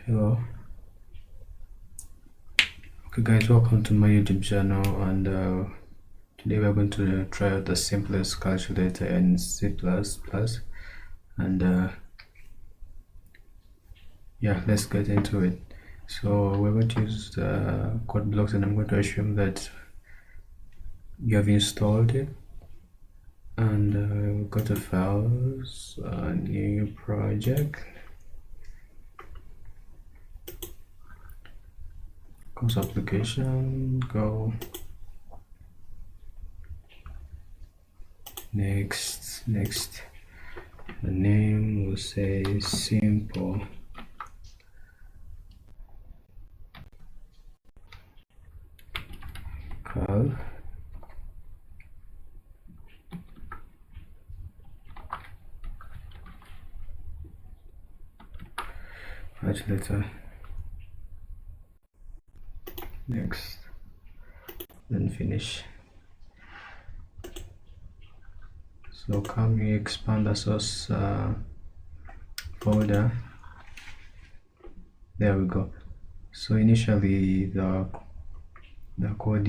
Hello. Okay guys, welcome to my YouTube channel, and today we're going to try out the simplest calculator in C++, and yeah, let's get into it. So we're going to use the code blocks, and I'm going to assume that you have installed it, and go to files, new project, comes application, go next. The name will say simple cal. Calculator. Next, then finish. So come here, expand the source folder. There we go. So initially the code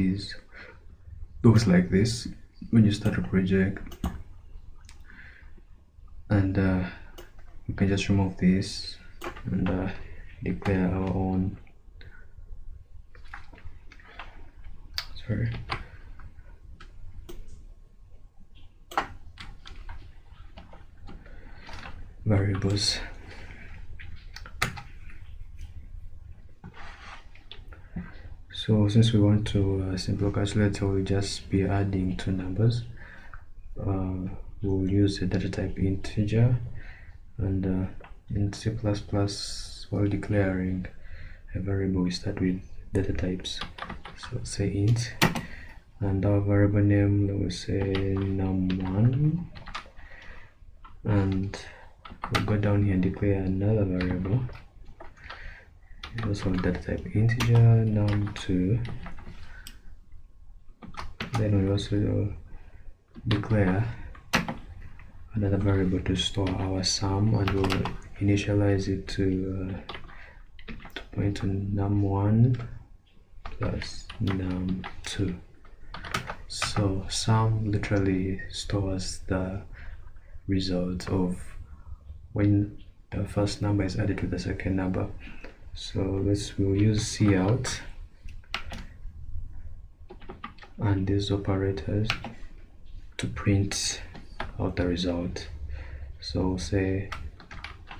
looks like this when you start a project, and we can just remove this and declare our own variables. So since we want to simple calculator, we'll just be adding two numbers. We'll use a data type integer, and in C++, while declaring a variable, we start with data types. So say int, and our variable name, let me say num1, and we'll go down here and declare another variable, also data type integer, num2. Then we also declare another variable to store our sum, and we'll initialize it to point to num1 plus num2. So sum literally stores the result of when the first number is added to the second number. So we'll use cout and these operators to print out the result. So say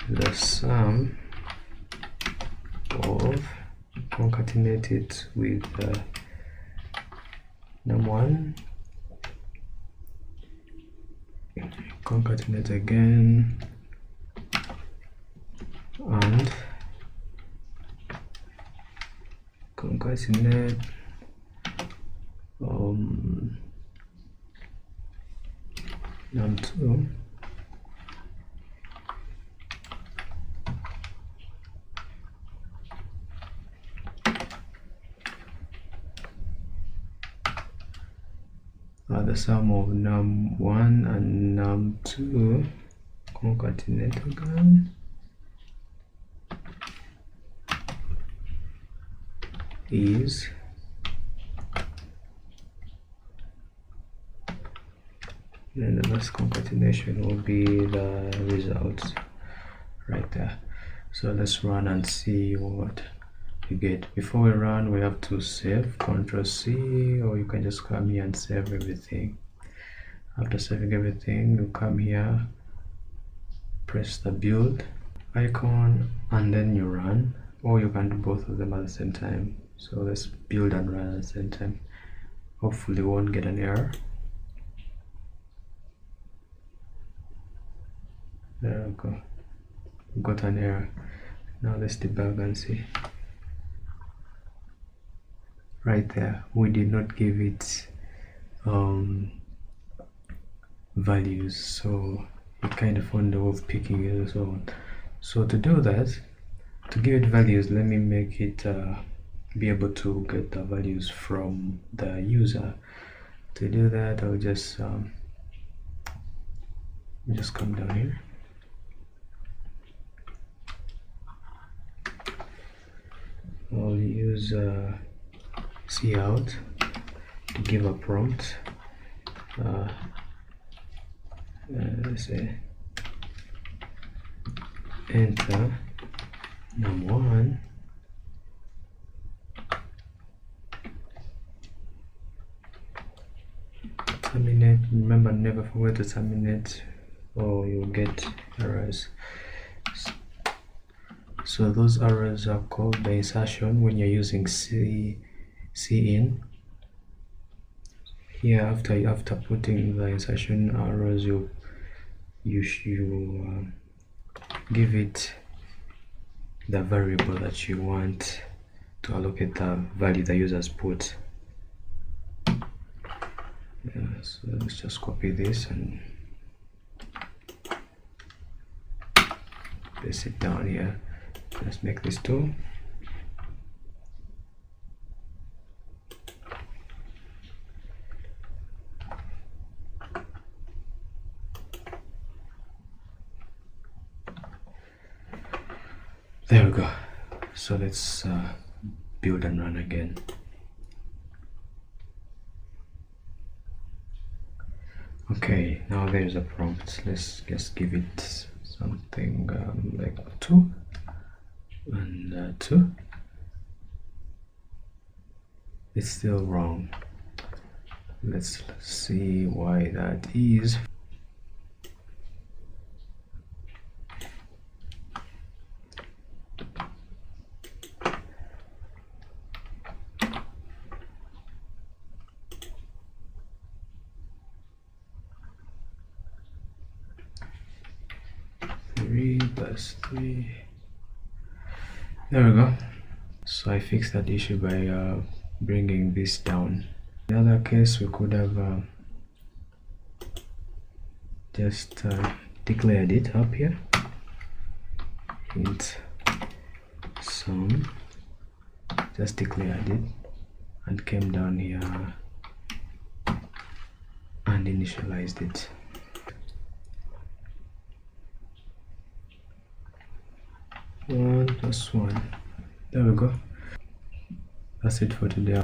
the sum of, concatenate it with num1, concatenate again, and concatenate num2, the sum of num1 and num2, concatenate again, is and the last concatenation will be the results right there. So let's run and see what you get. Before we run, we have to save, Ctrl+C, or you can just come here and save everything. After saving everything, you come here, press the build icon, and then you run, or you can do both of them at the same time. So let's build and run at the same time. Hopefully we won't get an error. There we go, got an error. Now let's debug and see. Right there, we did not give it values, so it kind of found a way of picking it and so on. So to do that, to give it values, let me make it be able to get the values from the user. To do that, I'll just come down here, use cout to give a prompt. Let's say enter num1 terminate. Remember, never forget to terminate or you'll get errors. So those errors are called the insertion when you're using cin. Here, after putting the insertion errors, you give it the variable that you want to allocate the value the users put. So let's just copy this and paste it down here. Let's make this 2. There we go. So let's build and run again. Okay, now there's a prompt. Let's just give it something like 2 and 2. It's still wrong. Let's see why that is. +3. There we go. So I fixed that issue by bringing this down. In the other case, we could have just declared it up here, int sum, just declared it and came down here and initialized it. +1. There we go. That's it for today.